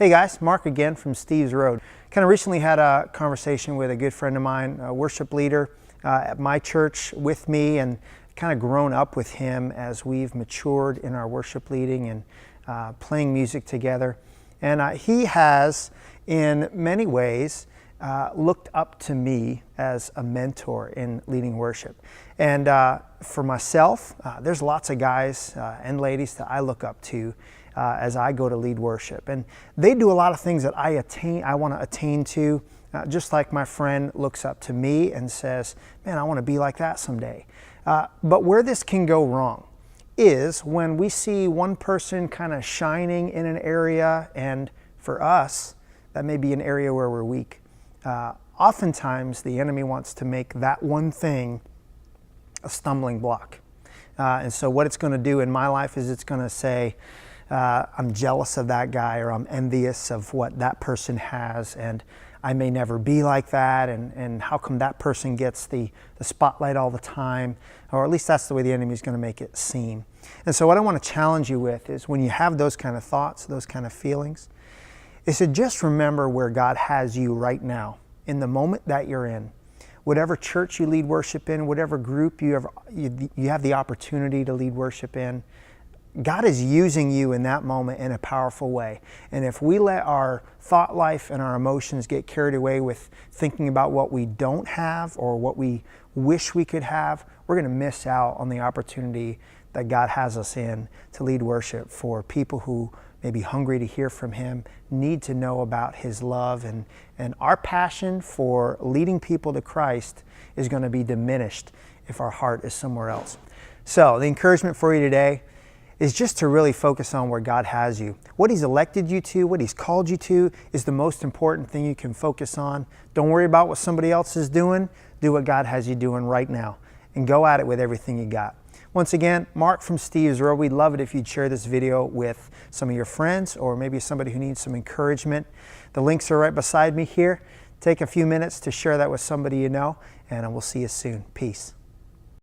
Hey guys, Mark again from Steve's Road. Kind of recently had a conversation with a good friend of mine, a worship leader at my church with me, and kind of grown up with him as we've matured in our worship leading and playing music together. And he has, in many ways, looked up to me as a mentor in leading worship. And for myself, there's lots of guys and ladies that I look up to as I go to lead worship. And they do a lot of things that I want to attain to, just like my friend looks up to me and says, man, I want to be like that someday. But where this can go wrong is when we see one person kind of shining in an area, and for us, that may be an area where we're weak. Oftentimes, the enemy wants to make that one thing a stumbling block. And so what it's going to do in my life is it's going to say, I'm jealous of that guy, or I'm envious of what that person has, and I may never be like that, and how come that person gets the spotlight all the time, or at least that's the way the enemy is going to make it seem. And so what I want to challenge you with is, when you have those kind of thoughts, those kind of feelings, is to just remember where God has you right now, in the moment that you're in. Whatever church you lead worship in, whatever group you have the opportunity to lead worship in, God is using you in that moment in a powerful way. And if we let our thought life and our emotions get carried away with thinking about what we don't have or what we wish we could have, we're going to miss out on the opportunity that God has us in to lead worship for people who may be hungry to hear from Him, need to know about His love, and our passion for leading people to Christ is going to be diminished if our heart is somewhere else. So the encouragement for you today is just to really focus on where God has you. What He's elected you to, what He's called you to, is the most important thing you can focus on. Don't worry about what somebody else is doing. Do what God has you doing right now, and go at it with everything you got. Once again, Mark from Steve's Road. We'd love it if you'd share this video with some of your friends, or maybe somebody who needs some encouragement. The links are right beside me here. Take a few minutes to share that with somebody you know, and we'll see you soon. Peace.